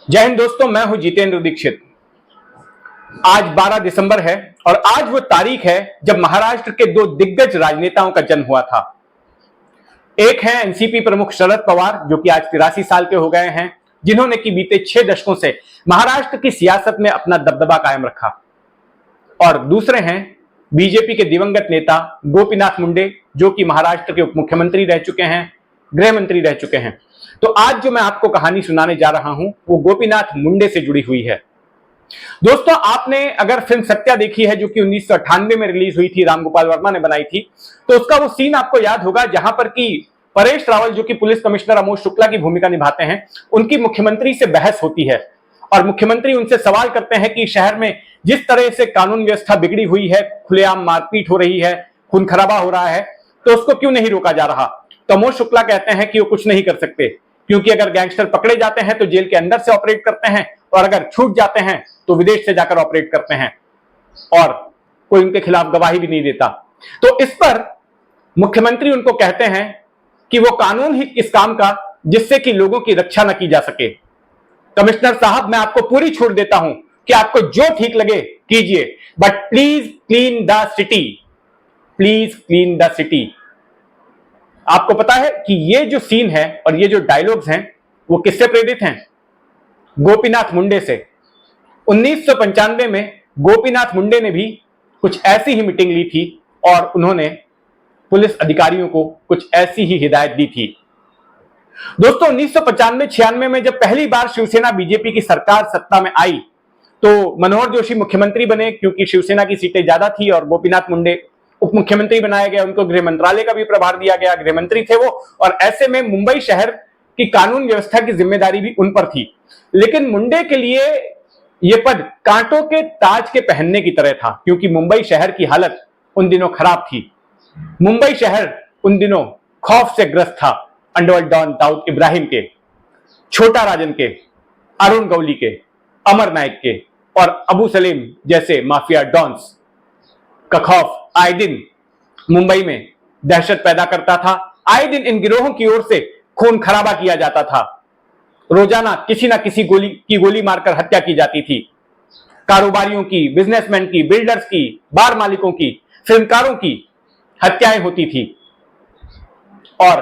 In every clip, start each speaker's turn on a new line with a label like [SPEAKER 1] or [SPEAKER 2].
[SPEAKER 1] जय हिंद दोस्तों, मैं हूं जितेंद्र दीक्षित। आज 12 दिसंबर है और आज वो तारीख है जब महाराष्ट्र के दो दिग्गज राजनेताओं का जन्म हुआ था। एक है एनसीपी प्रमुख शरद पवार, जो कि आज 83 साल के हो गए हैं, जिन्होंने कि बीते 6 दशकों से महाराष्ट्र की सियासत में अपना दबदबा कायम रखा। और दूसरे हैं बीजेपी के दिवंगत नेता गोपीनाथ मुंडे, जो कि महाराष्ट्र के उप मुख्यमंत्री रह चुके हैं, गृह मंत्री रह चुके हैं। तो आज जो मैं आपको कहानी सुनाने जा रहा हूं वो गोपीनाथ मुंडे से जुड़ी हुई है। दोस्तों, आपने अगर फिल्म सत्या देखी है, जो कि 1998 में रिलीज हुई थी, राम गोपाल वर्मा ने बनाई थी, तो उसका वो सीन आपको याद होगा जहां पर कि परेश रावल, जो कि पुलिस कमिश्नर अमोद शुक्ला की भूमिका निभाते हैं, उनकी मुख्यमंत्री से बहस होती है और मुख्यमंत्री उनसे सवाल करते हैं कि शहर में जिस तरह से कानून व्यवस्था बिगड़ी हुई है, खुलेआम मारपीट हो रही है, खून खराबा हो रहा है, तो उसको क्यों नहीं रोका जा रहा। तो अमोद शुक्ला कहते हैं कि वो कुछ नहीं कर सकते, क्योंकि अगर गैंगस्टर पकड़े जाते हैं तो जेल के अंदर से ऑपरेट करते हैं, और अगर छूट जाते हैं तो विदेश से जाकर ऑपरेट करते हैं, और कोई उनके खिलाफ गवाही भी नहीं देता। तो इस पर मुख्यमंत्री उनको कहते हैं कि वो कानून ही इस काम का जिससे कि लोगों की रक्षा न की जा सके। कमिश्नर साहब, मैं आपको पूरी छूट देता हूं कि आपको जो ठीक लगे कीजिए, but please clean the city, please clean the city. आपको पता है कि ये जो सीन है और ये जो डायलॉग्स हैं वो किससे प्रेरित हैं? गोपीनाथ मुंडे से। 1995 में गोपीनाथ मुंडे ने भी कुछ ऐसी ही मीटिंग ली थी और उन्होंने पुलिस अधिकारियों को कुछ ऐसी ही हिदायत दी थी। दोस्तों, 1995-96 में जब पहली बार शिवसेना बीजेपी की सरकार सत्ता में आई तो मनोहर जोशी मुख्यमंत्री बने, क्योंकि शिवसेना की सीटें ज्यादा थी, और गोपीनाथ मुंडे उप मुख्यमंत्री बनाया गया। उनको गृह मंत्रालय का भी प्रभार दिया गया, गृह मंत्री थे वो, और ऐसे में मुंबई शहर की कानून व्यवस्था की जिम्मेदारी भी उन पर थी। लेकिन मुंडे के लिए यह पद कांटों के ताज के पहनने की तरह था, क्योंकि मुंबई शहर की हालत उन दिनों खराब थी। मुंबई शहर उन दिनों खौफ से ग्रस्त था, अंडरवर्ल्ड डॉन दाऊद इब्राहिम के, छोटा राजन के, अरुण गौली के, अमर नायक के और अबू सलीम जैसे माफिया डॉन्स का खौफ आए दिन मुंबई में दहशत पैदा करता था। आए दिन इन गिरोहों की ओर से खून खराबा किया जाता था। रोजाना किसी ना किसी गोली मारकर हत्या की जाती थी। कारोबारियों की, बिजनेसमैन की, बिल्डर्स की, बार मालिकों की, फिल्मकारों की हत्याएं होती थी और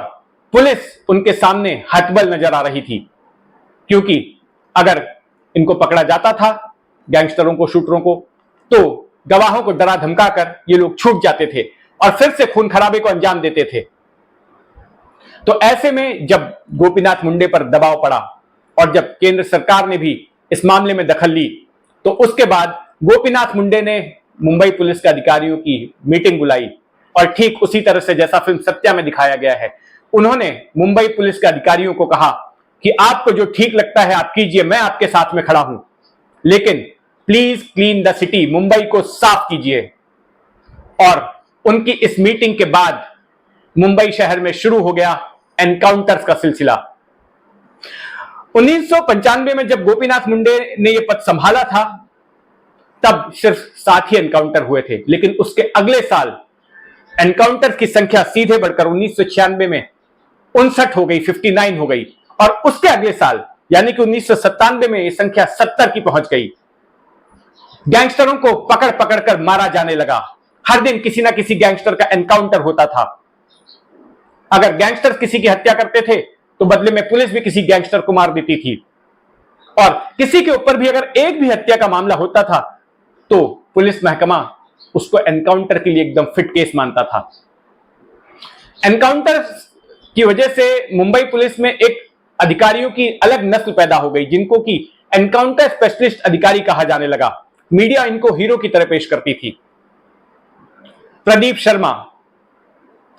[SPEAKER 1] पुलिस उनके सामने हतबल नजर आ रही थी, क्योंकि अगर इनको पकड़ा जाता था, गैंगस्टरों को, शूटरों को, तो गवाहों को डरा धमकाकर ये लोग छूट जाते थे और फिर से खून खराबे को अंजाम देते थे। तो ऐसे में जब गोपीनाथ मुंडे पर दबाव पड़ा और जब केंद्र सरकार ने भी इस मामले में दखल ली, तो उसके बाद गोपीनाथ मुंडे ने मुंबई पुलिस के अधिकारियों की मीटिंग बुलाई और ठीक उसी तरह से जैसा फिल्म सत्या में दिखाया गया है, उन्होंने मुंबई पुलिस के अधिकारियों को कहा कि आपको जो ठीक लगता है आप कीजिए, मैं आपके साथ में खड़ा हूं, लेकिन please clean the city, Mumbai को साफ कीजिए। और उनकी इस मीटिंग के बाद मुंबई शहर में शुरू हो गया एनकाउंटर्स का सिलसिला। 1995 में जब गोपीनाथ मुंडे ने यह पद संभाला था, तब सिर्फ 7 ही एनकाउंटर हुए थे, लेकिन उसके अगले साल एनकाउंटर की संख्या सीधे बढ़कर 1996 में 59 हो गई, 59 हो गई, और उसके अगले साल यानी कि 1997 में यह संख्या 70 की पहुंच गई। गैंगस्टरों को पकड़ पकड़ कर मारा जाने लगा। हर दिन किसी ना किसी गैंगस्टर का एनकाउंटर होता था। अगर गैंगस्टर किसी की हत्या करते थे तो बदले में पुलिस भी किसी गैंगस्टर को मार देती थी, और किसी के ऊपर भी अगर एक भी हत्या का मामला होता था तो पुलिस महकमा उसको एनकाउंटर के लिए एकदम फिट केस मानता था। एनकाउंटर की वजह से मुंबई पुलिस में एक अधिकारियों की अलग नस्ल पैदा हो गई, जिनको कि एनकाउंटर स्पेशलिस्ट अधिकारी कहा जाने लगा। मीडिया इनको हीरो की तरह पेश करती थी। प्रदीप शर्मा,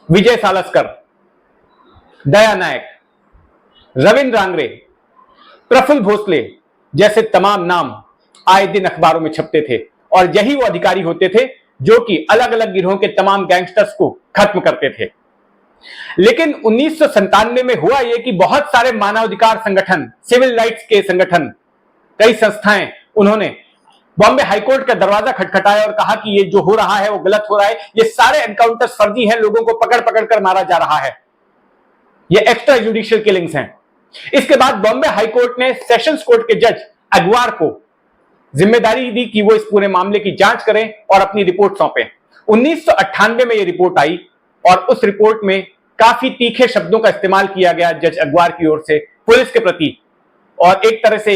[SPEAKER 1] विजय सालस्कर, दया नायक, रविंद्र रांगरे, प्रफुल्ल भोसले जैसे तमाम नाम आए दिन अखबारों में छपते थे, और यही वो अधिकारी होते थे जो कि अलग अलग गिरोहों के तमाम गैंगस्टर्स को खत्म करते थे। लेकिन 1997 में हुआ यह कि बहुत सारे मानवाधिकार संगठन, सिविल राइट्स के संगठन, कई संस्थाएं, उन्होंने बॉम्बे हाईकोर्ट का दरवाजा खटखटाया और कहा कि ये जो हो रहा है वो गलत हो रहा है, ये सारे एनकाउंटर्स फर्जी हैं, लोगों को पकड़ पकड़ कर मारा जा रहा है, ये एक्स्ट्रा जुडिशियल किलिंग्स हैं। इसके बाद बॉम्बे हाईकोर्ट ने सेशंस कोर्ट के जज अग्रवाल को जिम्मेदारी दी कि वो इस पूरे मामले की जांच करें और अपनी रिपोर्ट सौंपें। 1998 में यह रिपोर्ट आई और उस रिपोर्ट में काफी तीखे शब्दों का इस्तेमाल किया गया जज अग्रवाल की ओर से पुलिस के प्रति, और एक तरह से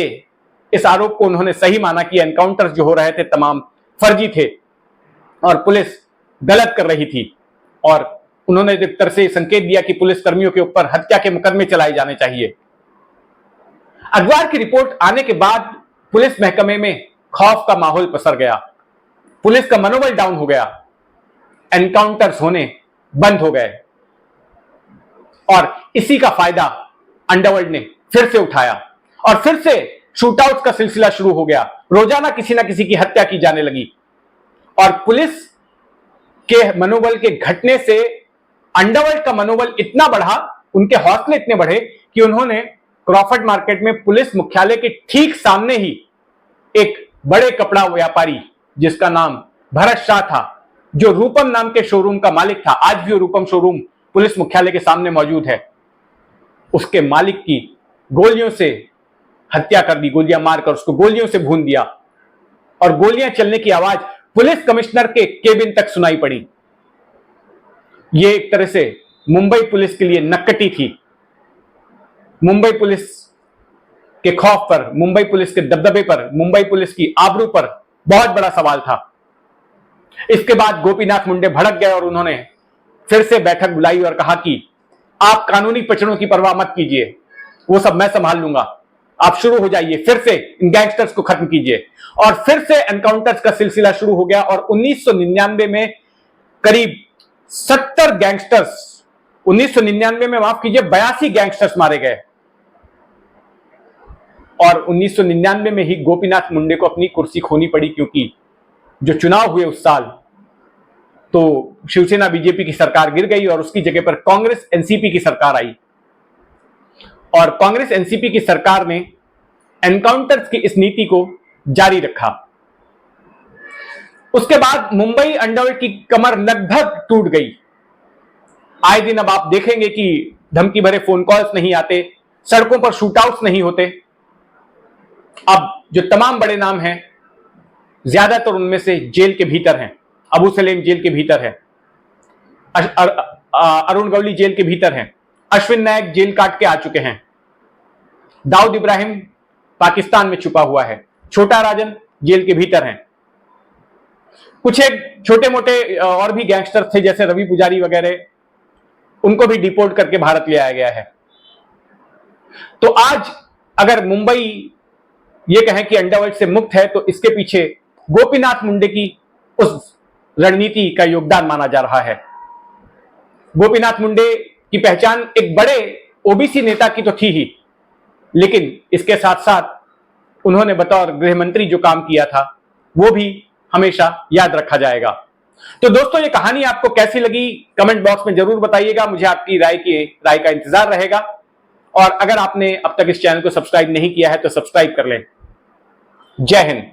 [SPEAKER 1] इस आरोप को उन्होंने सही माना कि एनकाउंटर्स जो हो रहे थे तमाम फर्जी थे और पुलिस गलत कर रही थी, और उन्होंने एक तरह से संकेत दिया कि पुलिस कर्मियों के ऊपर हत्या के मुकदमे चलाए जाने चाहिए। अग्रवाल की रिपोर्ट आने के बाद पुलिस महकमे में खौफ का माहौल पसर गया, पुलिस का मनोबल डाउन हो गया, एनकाउंटर्स होने बंद हो गए, और इसी का फायदा अंडरवर्ल्ड ने फिर से उठाया और फिर से शूटआउट का सिलसिला शुरू हो गया। रोजाना किसी ना किसी की हत्या की जाने लगी और पुलिस के मनोबल के घटने से अंडरवर्ल्ड का मनोबल इतना बढ़ा, उनके हौसले इतने बढ़े कि उन्होंने क्रॉफर्ड मार्केट में पुलिस मुख्यालय के ठीक सामने ही एक बड़े कपड़ा व्यापारी जिसका नाम भरत शाह था, जो रूपम नाम के शोरूम का मालिक था, आज भी रूपम शोरूम पुलिस मुख्यालय के सामने मौजूद है, उसके मालिक की गोलियों से हत्या कर दी, गोलियां मारकर उसको गोलियों से भून दिया, और गोलियां चलने की आवाज पुलिस कमिश्नर के केबिन तक सुनाई पड़ी। यह एक तरह से मुंबई पुलिस के लिए नक्कटी थी। मुंबई पुलिस के खौफ पर, मुंबई पुलिस के दबदबे पर, मुंबई पुलिस की आबरू पर बहुत बड़ा सवाल था। इसके बाद गोपीनाथ मुंडे भड़क गए और उन्होंने फिर से बैठक बुलाई और कहा कि आप कानूनी पचड़ों की परवाह मत कीजिए, वो सब मैं संभाल लूंगा, आप शुरू हो जाइए, फिर से इन गैंगस्टर्स को खत्म कीजिए। और फिर से एनकाउंटर्स का सिलसिला शुरू हो गया और 1999 में करीब 70 गैंगस्टर्स, 1999 में माफ कीजिए 82 गैंगस्टर्स मारे गए, और 1999 में ही गोपीनाथ मुंडे को अपनी कुर्सी खोनी पड़ी, क्योंकि जो चुनाव हुए उस साल तो शिवसेना बीजेपी की सरकार गिर गई और उसकी जगह पर कांग्रेस एनसीपी की सरकार आई, और कांग्रेस एनसीपी की सरकार ने एनकाउंटर्स की इस नीति को जारी रखा। उसके बाद मुंबई अंडरवर्ल्ड की कमर लगभग टूट गई। आए दिन अब आप देखेंगे कि धमकी भरे फोन कॉल्स नहीं आते, सड़कों पर शूटआउट्स नहीं होते। अब जो तमाम बड़े नाम हैं ज्यादातर उनमें से जेल के भीतर हैं। अबू सलेम जेल के भीतर है, अरुण गवली जेल के भीतर हैं, अश्विन नायक जेल काट के आ चुके हैं, दाऊद इब्राहिम पाकिस्तान में छुपा हुआ है, छोटा राजन जेल के भीतर हैं, कुछ एक छोटे मोटे और भी गैंगस्टर थे जैसे रवि पुजारी वगैरह, उनको भी डिपोर्ट करके भारत ले आया गया है। तो आज अगर मुंबई ये कहें कि अंडरवर्ल्ड से मुक्त है तो इसके पीछे गोपीनाथ मुंडे की उस रणनीति का योगदान माना जा रहा है। गोपीनाथ मुंडे की पहचान एक बड़े ओबीसी नेता की तो थी ही, लेकिन इसके साथ साथ उन्होंने बतौर गृह मंत्री जो काम किया था वो भी हमेशा याद रखा जाएगा। तो दोस्तों, ये कहानी आपको कैसी लगी कमेंट बॉक्स में जरूर बताइएगा, मुझे आपकी राय का इंतजार रहेगा। और अगर आपने अब तक इस चैनल को सब्सक्राइब नहीं किया है तो सब्सक्राइब कर लें। जय हिंद।